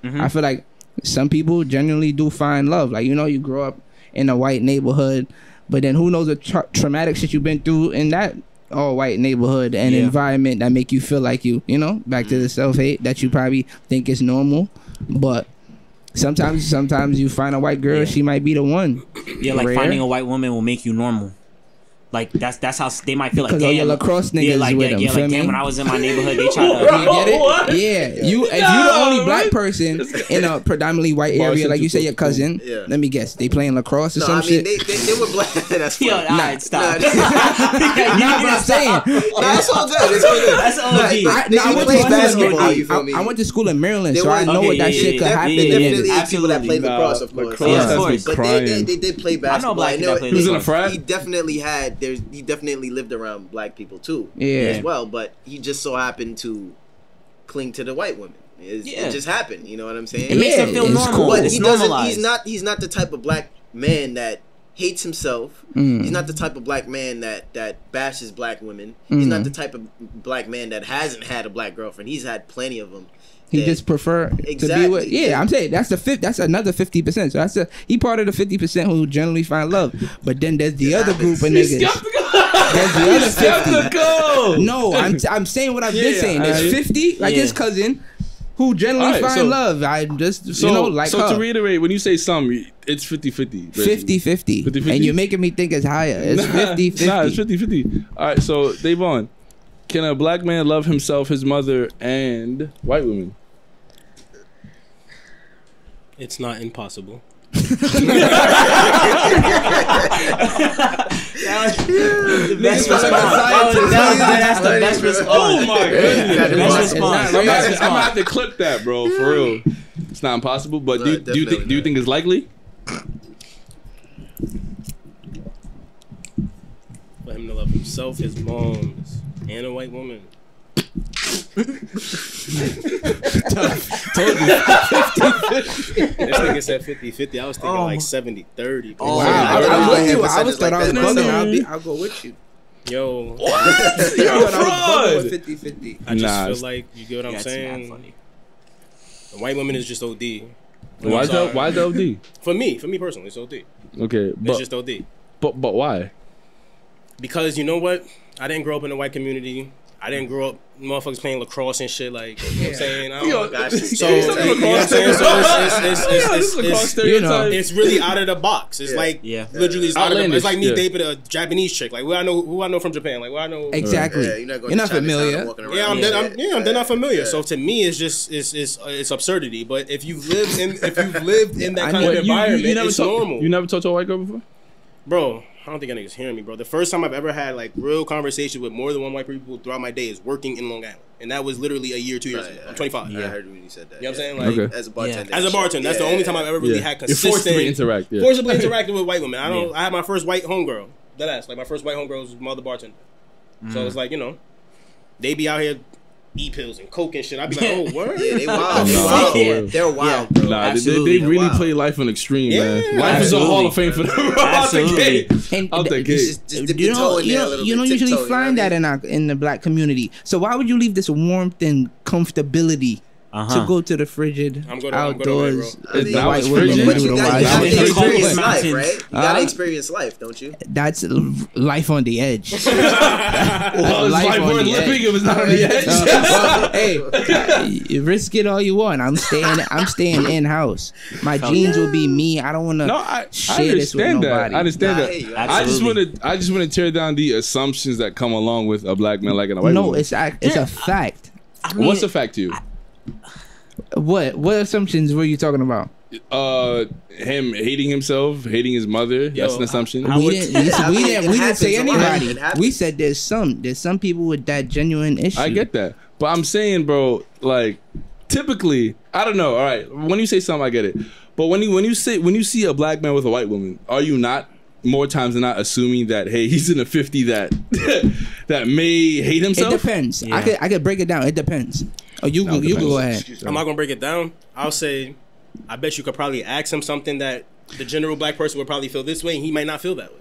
I feel like some people genuinely do find love. Like, you know, you grow up in a white neighborhood, but then who knows the traumatic shit you've been through in that all white neighborhood and environment that make you feel like you know, back to the self-hate that you probably think is normal. But sometimes you find a white girl, she might be the one. Yeah, like finding a white woman will make you normal. Like that's how they might feel like. Because all your lacrosse niggas like with them. Yeah, like damn. When I was in my neighborhood, they tried to. You get it? Yeah. If you the only black person in a predominantly white area, like you say your cousin. Let me guess, they playing lacrosse or some shit. They were black. That's funny. Stop. Nah, but I'm saying. That's all good. It's all good. That's OG. I went to school in Maryland, so I know what that shit could happen. Definitely people that played lacrosse, of course. Yeah, of course. But they did play basketball. I know black people. He was in a frat. He definitely lived around black people too, as well. But he just so happened to cling to the white women. It just happened. You know what I'm saying? It makes him feel normal. Cool. But it's he normalized. doesn't. He's not the type of black man that hates himself. He's not the type of black man that bashes black women. He's not the type of black man that hasn't had a black girlfriend. He's had plenty of them. He just prefer to be with. Yeah, I'm saying that's another 50%. So he part of the 50% who generally find love. But then there's the other group of niggas. There's the other 50. No, I'm saying what I've been saying. There's 50 like his cousin who generally find love. I just like so her. To reiterate, when you say some, it's 50-50. 50-50. And you're making me think it's higher. It's 50-50. Nah, it's 50-50. All right, so Davon, can a black man love himself, his mother, and white women? It's not impossible. That's the best response. Oh my goodness! I'm gonna have to clip that, bro. For real, it's not impossible. But do you think it's likely? For him to love himself, his moms, and a white woman. Told you. This nigga said 50-50. I was thinking like 70-30. Oh, wow. I was thought I was bugging. I'll go with you. Yo. You're a fraud. 50-50. I just feel like, you get what I'm saying? A white woman is just OD. Why is that OD? For me personally, it's OD. Okay. It's just OD. But why? Because you know what? I didn't grow up in a white community. I didn't grow up motherfuckers playing lacrosse and shit, like, you know what I'm saying? So, you know what I'm saying? So it's really out of the box. It's like, literally, it's like me dating a Japanese chick. Like, who I know from Japan. Like, who I know. Exactly. You're not familiar. They're not familiar. So to me, it's just, it's absurdity. But if you've lived in that kind of environment, it's normal. You never talked to a white girl before? Bro. I don't think niggas hearing me, bro. The first time I've ever had like real conversation with more than one white people throughout my day is working in Long Island, and that was literally a year, 2 years ago. I'm 25. I heard when you said that. You know what I'm saying? Like as a bartender. As a bartender, that's the only time I've ever really had consistent. Forcibly interacting with white women. I had my first white homegirl. Deadass. Like my first white homegirl was mother bartender. So it's like, you know, they be out here E-pills and coke and shit. I'd be like, oh, word? Yeah, they wild. They're wild, bro. Nah, they really play life on extreme, man. Life is a hall of fame for them. Out the gate. You don't usually find that in the black community. So why would you leave this warmth and comfortability to go to the frigid outdoors? But you gotta experience life, right? You gotta experience life, don't you? That's life on the edge. Life worth living if it's not on the edge. Hey, you risk it all you want. I'm staying in house. My jeans will be me. I don't want to share this with nobody. I understand that. I just want to tear down the assumptions that come along with a black man liking a white woman. No, it's a fact. What's a fact to you? What assumptions were you talking about? Him hating himself, hating his mother. That's an assumption. We didn't say anybody. We said there's some people with that genuine issue. I get that, but I'm saying, bro, like typically, I don't know. All right, when you say something, I get it. But when you see a black man with a white woman, are you not more times than not assuming that, hey, he's in a 50 that may hate himself? It depends. Yeah. I could break it down. It depends. Oh, you go ahead. I'm not gonna break it down. I'll say, I bet you could probably ask him something that the general black person would probably feel this way, and he might not feel that way.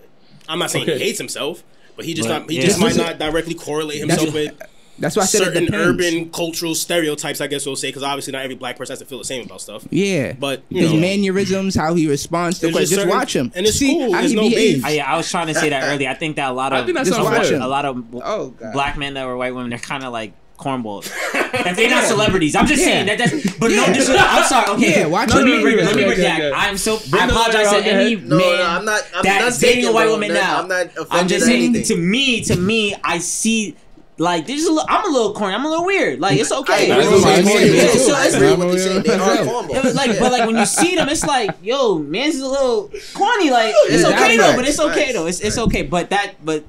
I'm not saying he hates himself, but he just might not directly correlate himself with That's why I said certain it depends. urban cultural stereotypes, I guess we'll say, because obviously not every black person has to feel the same about stuff. Yeah, but his mannerisms, how he responds to questions, just watch him and it's see cool. how There's he no behaves. beef. I was trying to say that earlier. I think that a lot of black men that were white women, they're kind of like cornballs. If they're not celebrities, I'm just saying that. But no, I'm sorry. Okay, watch let me break that. I apologize to any man that's dating a white woman now. I'm just saying, to me, I see. Like, I'm a little corny. I'm a little weird. Like, it's okay. They are cornballs. But like when you see them, it's like, yo, man's a little corny. Like, it's okay though. But it's okay though. It's okay. But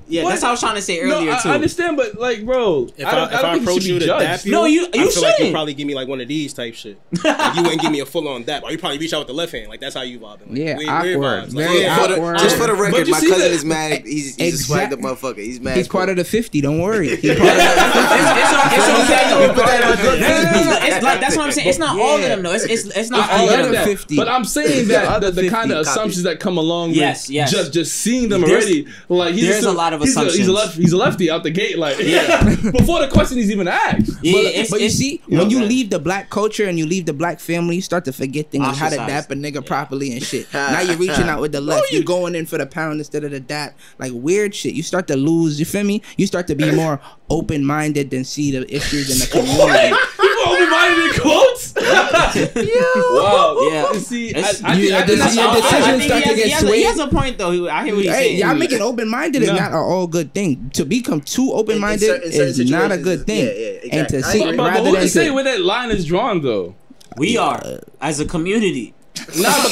yeah, that's how I was trying to say earlier too. I understand, but like, bro, if I approach you to dap you, you I feel shouldn't. like you probably give me like one of these type shit. Like, you wouldn't give me a full on dap, or you probably reach out with the left hand. Like, that's how you vibing. Like, awkward. Very awkward. Just for the record, my cousin is mad. He's a swagged up motherfucker. He's mad. He's part of the 50. Don't worry. It's okay though. That's what I'm saying. It's not all of them though. It's not all of them. 50. But I'm saying that the kind of assumptions that come along with just seeing them already. Like, there's a lot of assumptions. He's a lefty out the gate. Like, before the question is even asked. But you see, when you leave the black culture and you leave the black family, you start to forget things like how to dap a nigga properly and shit. Now you're reaching out with the left. You're going in for the pound instead of the dap. Like, weird shit. You start to lose. You feel me? You start to be more open-minded than see the issues in the community. People open-minded in quotes? Wow. Yeah. See, your decisions start to get swayed. He has a point though. I hear what he's saying. Y'all making open-minded is not an all good thing. To become too open-minded is not a good thing. Exactly. And to see but who can say where that line is drawn though? We are as a community. We like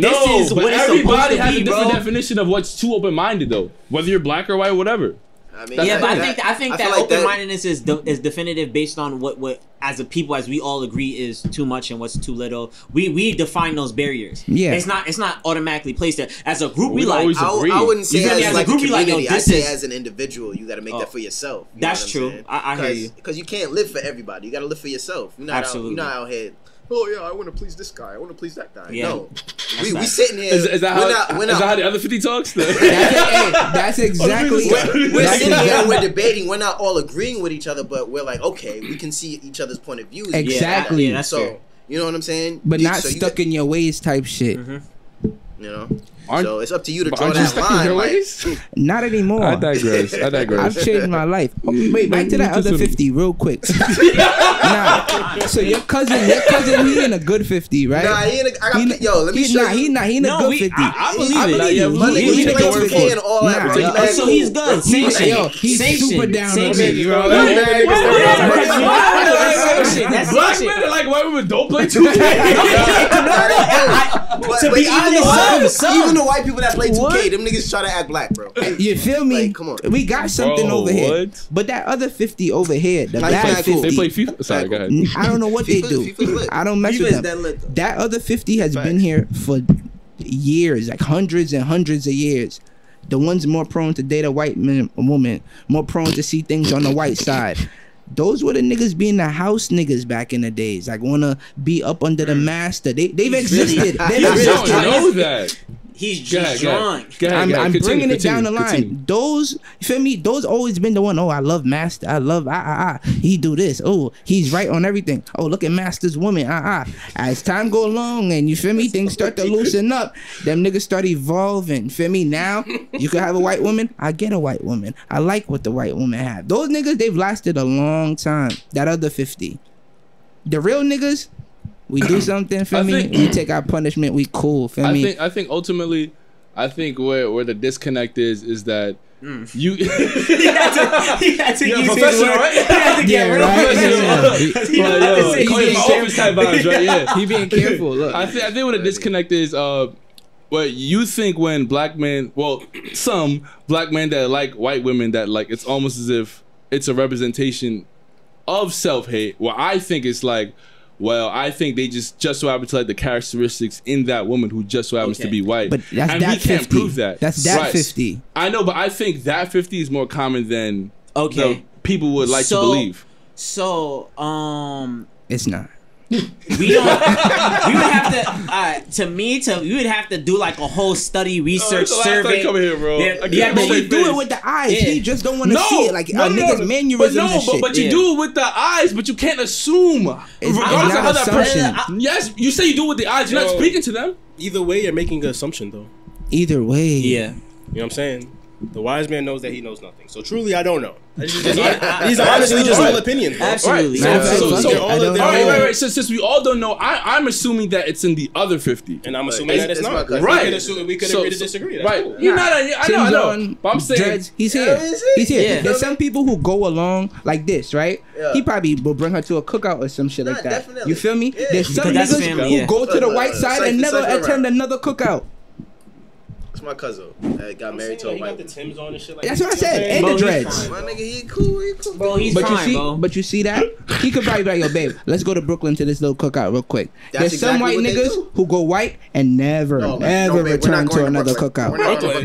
this is what it's supposed to be, bro. Everybody has a different definition of what's too open-minded though, whether you're black or white, whatever. I think that open-mindedness is definitive based on what as a people, as we all agree is too much and what's too little. We define those barriers. Yeah, it's not automatically placed there. As a group, I wouldn't say as like a community. I say as an individual, you got to make that for yourself. That's true. I hear you, because you can't live for everybody. You got to live for yourself. You're not out here. Oh yeah, I want to please this guy. I want to please that guy. Yeah. No, we sitting here. Is that how the other 50 talks? That's exactly. We're sitting here. We're debating. We're not all agreeing with each other, but we're like, okay, we can see each other's point of view. Exactly. That's so. You know what I'm saying? But not stuck in your ways type shit. You know. So it's up to you to draw that line. Like, not anymore. I digress. I've changed my life. Wait, back to that other 50 real quick. Nah, so your cousin, he in a good 50, right? Nah, he in a. Let me show you. He in a good 50. I believe it. He plays 2K and all that. So he's good. He's super down on me, bro. Black men are like white women don't play 2K. To be honest, even the white people that play 2K, them niggas try to act black, bro. You feel me? Like, come on. We got something over here. But that other 50 over here, the bad 50. They play FIFA? Sorry, go ahead. I don't know what they do. I don't mess with them. That other 50 has been here for years, like hundreds and hundreds of years. The ones more prone to date a white woman, more prone to see things on the white side. Those were the niggas being the house niggas back in the days. Like, wanna be up under the master. They've existed. You don't know that. He's just drunk. I'm bringing it down the line. Those, you feel me? Those always been the one. Oh, I love Master. I love he do this. Oh, he's right on everything. Oh, look at Master's woman. As time go along and you feel me, things start to loosen up. Them niggas start evolving. Feel me? Now you could have a white woman. I get a white woman. I like what the white woman have. Those niggas, they've lasted a long time. That other 50. The real niggas, we do something, feel me? We take our punishment, we cool, feel me? I think ultimately, where the disconnect is that you he had to use professional, right? He had to get He being careful. Look, I think where the disconnect is, what you think when black men, some black men that like white women, that like it's almost as if it's a representation of self-hate. Well, I think it's like, well, I think they just so happen to like the characteristics in that woman who just so happens to be white. But that's and that we can't 50. prove that. That's that 50. I know, but I think that 50 is more common than people would like to believe. So, it's not. we would have to we would have to do like a whole study research survey. Come here, bro. Yeah, but you do it with the eyes. Yeah. He just don't want to see it, like niggas mannerisms and shit. But you do it with the eyes, but you can't assume. Regardless of how that person. Yes, you say you do it with the eyes. You're not speaking to them. Either way, you're making an assumption, though. Either way, yeah. You know what I'm saying? The wise man knows that he knows nothing. So truly, I don't know. These are honestly just all opinions. Bro. Absolutely. Right. Since we all don't know, I'm assuming that it's in the other 50, and I'm assuming that it's not. Right. We could agree to disagree. That's right. Cool. I know. But I'm saying Dreads, he's here. He's here. Yeah. There's some people who go along like this, right? Yeah. He probably will bring her to a cookout or some shit like that. Definitely. You feel me? Yeah. There's some niggas who go to the white side and never attend another cookout. It's my cousin that got married to a white. Got the Timbs on and shit like that's what I said. And the dreads. My nigga, he cool. Bro, he's fine, bro. But you see that? He could probably be like, yo, babe, let's go to Brooklyn to this little cookout real quick. There's some white niggas who go white and never return to another cookout.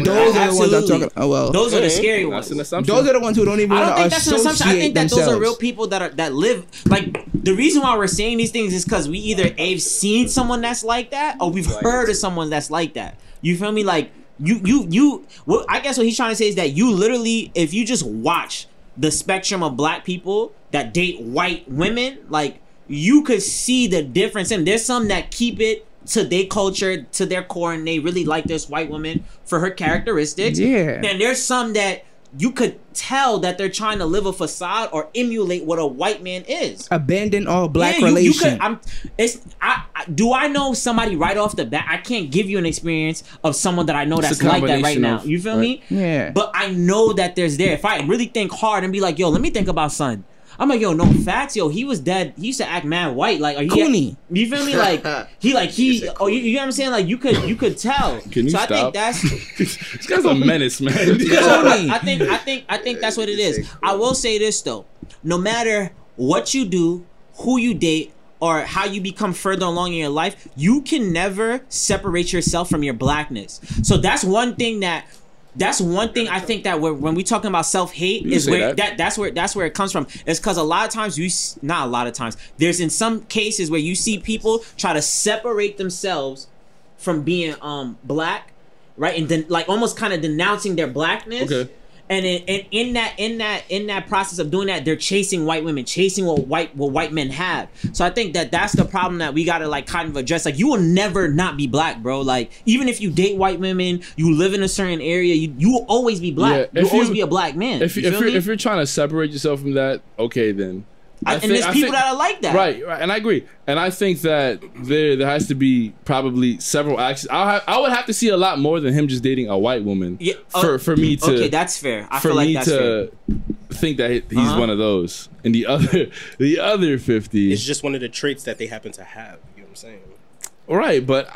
Those are the ones I'm talking about. Oh, well. Those are the scary ones. Those are the ones who don't even want to associate themselves. I think that those are real people that live. Like, the reason why we're saying these things is because we either have seen someone that's like that or we've heard of someone that's like that. You feel me? Like, what I guess what he's trying to say is that you literally, if you just watch the spectrum of black people that date white women, like, you could see the difference. And there's some that keep it to their culture, to their core, and they really like this white woman for her characteristics. Yeah. And there's some that you could tell that they're trying to live a facade or emulate what a white man is. Abandon all black relations. Do I know somebody right off the bat? I can't give you an experience of someone that I know that's like that right now. You feel me? Yeah. But I know that there's there. If I really think hard and be like, yo, let me think about son. I'm like, yo, no facts, yo. He was dead. He used to act mad white, like, are you Cooney. You feel me? Like you know what I'm saying? Like you could tell. Can you so stop? I think that's this guy's a menace, man. I think that's what it is. I will say this though, no matter what you do, who you date, or how you become further along in your life, you can never separate yourself from your blackness. So that's one thing I think that when we talking about self-hate is where that's where it comes from. It's because a lot of times not a lot of times, there's in some cases where you see people try to separate themselves from being black, right? And then like almost kind of denouncing their blackness. Okay. And in that process of doing that, they're chasing white women, chasing what white men have. So I think that's the problem that we gotta like kind of address. Like, you will never not be black, bro. Like, even if you date white women, you live in a certain area, you will always be black. Yeah, you'll always be a black man. If you're trying to separate yourself from that, okay then. There's people that are like that. Right, and I agree. And I think that there has to be probably several actions. I would have to see a lot more than him just dating a white woman for me to... Okay, that's fair. I feel like that's fair. Think that he's one of those. And the other 50... It's just one of the traits that they happen to have. You know what I'm saying? Right, but...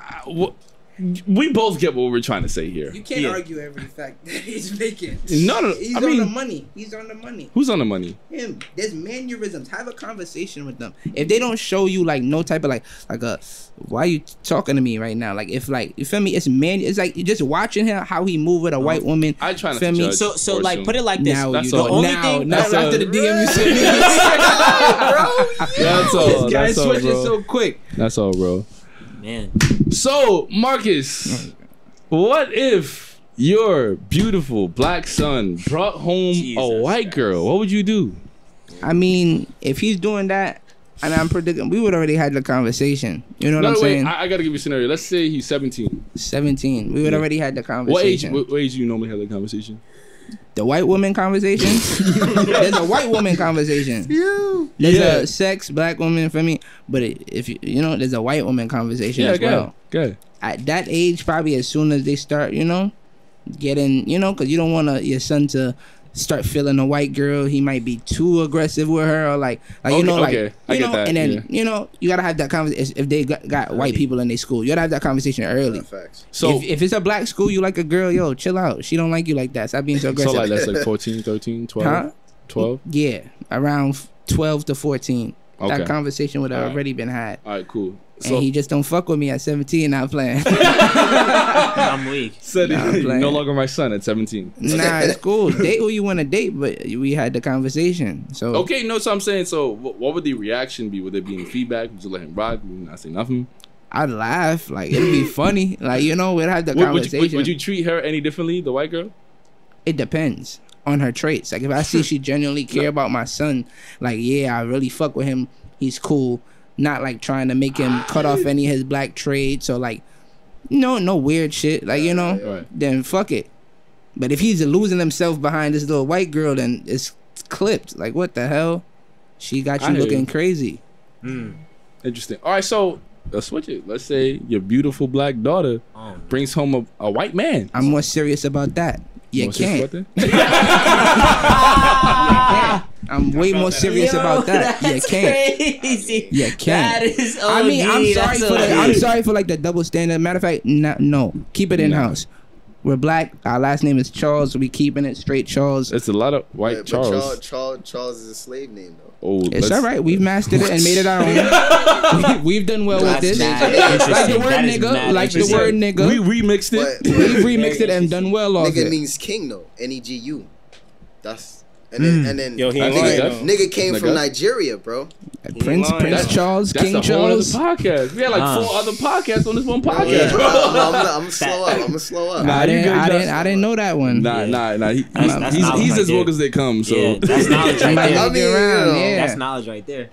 we both get what we're trying to say here. You can't argue every fact that he's making. No, he's on the money. He's on the money. Who's on the money? Him. There's mannerisms. Have a conversation with them. If they don't show you like no type of like a why are you talking to me right now? Like, if like, you feel me? It's like you're just watching him how he move with a white woman. I try not to judge. So like, put it like this. Now that's you all. That's after the DM you sent me. That's all. This guy switches so quick. That's all, bro. Man. So, Marcus, what if your beautiful black son brought home a white girl? What would you do? I mean, if he's doing that, and I'm predicting, we would already had the conversation. You know what I'm saying? I got to give you a scenario. Let's say he's 17. 17. We would already had the conversation. What age do you normally have the conversation? The white woman conversation? There's a white woman conversation. There's a sex black woman for me. But if you know, there's a white woman conversation as well. Good. At that age, probably as soon as they start, getting, because you don't want your son to start feeling a white girl. He might be too aggressive with her, or I get that. And then you gotta have that conversation. If they got white people in their school, you gotta have that conversation early. So if it's a black school, you like a girl, yo, chill out. She don't like you like that. Stop being so aggressive. So that's like 14, 13, 12, 12? Yeah, around 12 to 14. that conversation would have already been had. All right, cool. And he just don't fuck with me at 17. Not playing. I'm weak. Said no longer my son at 17. Nah, it's cool. Date who you want to date, but we had the conversation. So okay, no. So I'm saying, so what would the reaction be? Would there be any feedback? Would you let him rock? Would you not say nothing? I'd laugh. Like, it'd be funny. Like, you know, we'd have the conversation. Would you treat her any differently, the white girl? It depends on her traits. Like, if I see she genuinely care about my son, like, yeah, I really fuck with him. He's cool. Not like trying to make him cut off any of his black traits or like, no weird shit. Like, you know, then fuck it. But if he's losing himself behind this little white girl, then it's clipped. Like, what the hell? She got you looking crazy. Interesting. All right, so let's switch it. Let's say your beautiful black daughter brings home a white man. I'm more serious about that. You can't. I'm way more serious about that. You can't. Crazy. You can't. That is OD. I mean, I'm sorry for like the double standard. Matter of fact, no. Keep it in house. We're black. Our last name is Charles. We keeping it straight Charles. It's a lot of white Charles. Charles is a slave name though. Oh, it's all right. We've mastered it and made it our own. We've done well with this. Like the word nigga. Like the word nigga. We remixed it. We've remixed it and done well off it. Nigga means king though. Negu. That's and then yo, nigga came from Nigeria, bro. Prince Charles, King Charles. That's a whole other podcast. We had like 4 other podcasts on this one podcast, bro. I'm gonna slow up. Nah, I didn't know that one. Nah. He's as woke as they come. So yeah, that's knowledge right there. I mean, that's knowledge right there.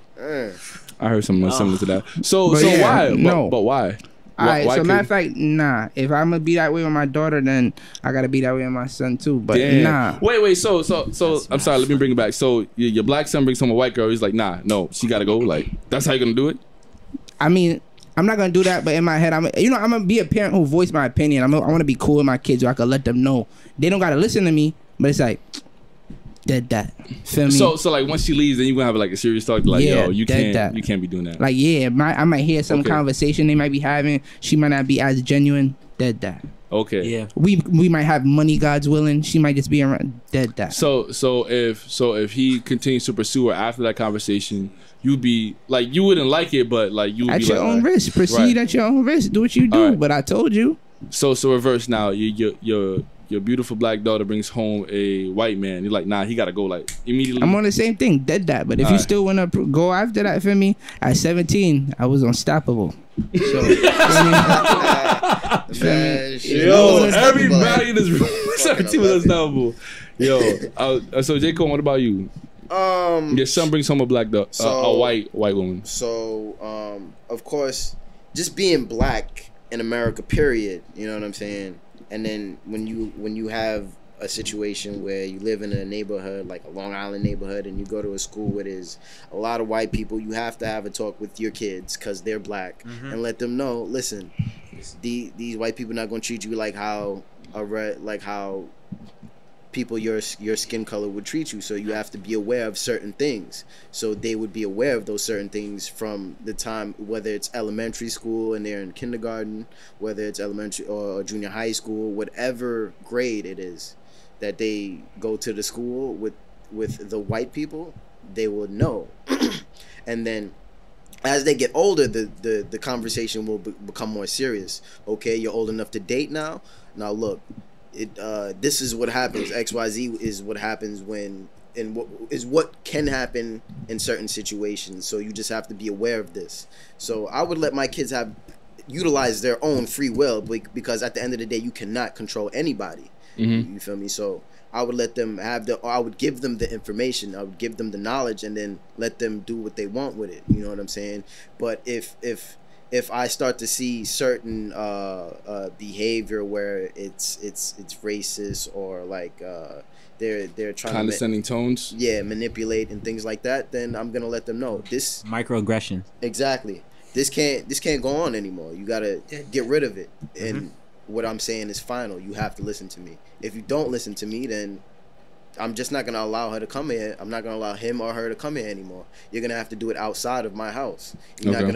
I heard something similar to that. So why? No, but why? Alright, so matter of fact, nah. If I'm gonna be that way with my daughter, then I gotta be that way with my son too. But nah. Wait. So I'm sorry. Let me bring it back. So your black son brings home a white girl. He's like, nah, no, she gotta go. Like, that's how you gonna do it? I mean, I'm not gonna do that. But in my head, I'm gonna be a parent who voice my opinion. I want to be cool with my kids, so I can let them know they don't gotta listen to me. But it's like, that. Feel me? So like once she leaves, then you gonna have like a serious talk, like, yo, you can't be doing that. Like, yeah, I might hear some conversation they might be having. She might not be as genuine. That. Okay. Yeah. We might have money, God's willing. She might just be around. That. So if he continues to pursue her after that conversation, you'd be like, you wouldn't like it, but like you would at be your like, own risk. Proceed at your own risk. Do what you do. Right. But I told you. So reverse now. Your beautiful black daughter brings home a white man. You're like, nah, he gotta go like immediately. I'm on the same thing, that. But if you still wanna go after that, for me, at 17, I was unstoppable. So, everybody in this room, 17 was unstoppable. Yo, so Jayquan, what about you? Your son brings home a black a white woman. So, of course, just being black in America, period. You know what I'm saying? And then when you have a situation where you live in a neighborhood like a Long Island neighborhood and you go to a school where there's a lot of white people, you have to have a talk with your kids because they're black and let them know, listen, these white people not gonna treat you like how people your skin color would treat you. So you have to be aware of certain things. So they would be aware of those certain things from the time, whether it's elementary school and they're in kindergarten, whether it's elementary or junior high school, whatever grade it is that they go to the school with the white people, they will know. And then as they get older, the conversation will become more serious. Okay, you're old enough to date now. Now look, this is what happens. XYZ is what happens what can happen in certain situations. So you just have to be aware of this. So I would let my kids utilize their own free will, because at the end of the day, you cannot control anybody. You feel me? So I would let them I would give them the information. I would give them the knowledge, and then let them do what they want with it. You know what I'm saying? But if I start to see certain behavior where it's racist or like they're trying condescending tones, manipulate and things like that, then I'm gonna let them know this microaggression. Exactly. This can't go on anymore. You gotta get rid of it. And what I'm saying is final. You have to listen to me. If you don't listen to me, then I'm just not gonna allow her to come here. I'm not gonna allow him or her to come here anymore. You're gonna have to do it outside of my house. You're not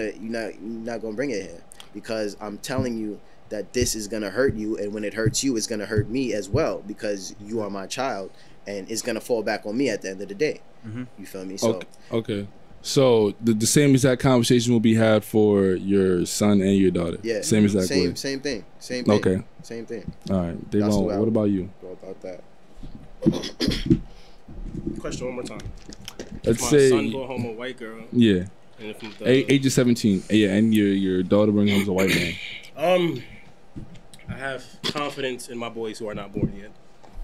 gonna bring it here, because I'm telling you that this is gonna hurt you, and when it hurts you, it's gonna hurt me as well, because you are my child, and it's gonna fall back on me at the end of the day. You feel me? So okay. So the same exact conversation will be had for your son and your daughter. Yeah, same exact way. Same thing. Okay. Same thing. All right, Devon, what about you? Go about that. Question one more time. Let's my say son go home a white girl. Yeah. And if age of 17. Yeah, and your daughter bring home a white man. I have confidence in my boys who are not born yet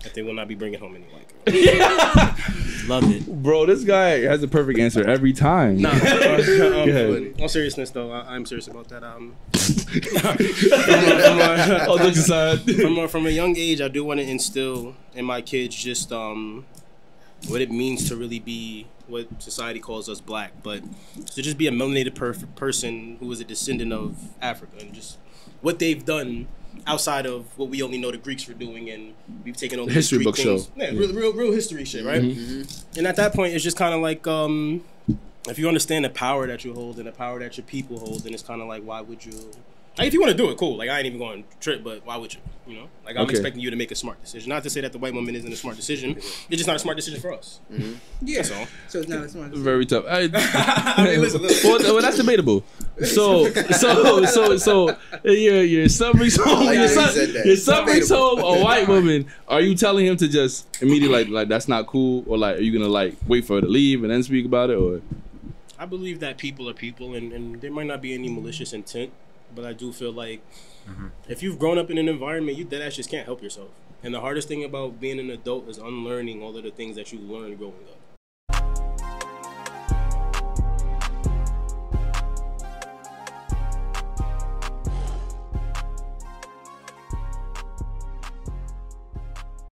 that they will not be bringing home any white girls. Love it, bro. This guy has the perfect answer every time. Nah, all seriousness though, I'm serious about that. From a young age, I do want to instill in my kids just what it means to really be what society calls us black, but to just be a melanated person who is a descendant of Africa, and just what they've done outside of what we only know the Greeks were doing, and we've taken all the history book things. show. Yeah, real history shit, right? And at that point, it's just kind of like if you understand the power that you hold and the power that your people hold, then it's kind of like, why would you? Like, if you want to do it, cool. Like, I ain't even going to trip, but why would you? You know? Like, I'm expecting you to make a smart decision. Not to say that the white woman isn't a smart decision. It's just not a smart decision for us. Yeah. That's all. So it's not a smart decision. Very tough. I mean, listen. Well, that's debatable. So your son brings home your son brings home a white woman. Are you telling him to just immediately like that's not cool, or like are you gonna like wait for her to leave and then speak about it? Or I believe that people are people, and there might not be any malicious intent. But I do feel like if you've grown up in an environment, you deadass just can't help yourself. And the hardest thing about being an adult is unlearning all of the things that you learned growing up.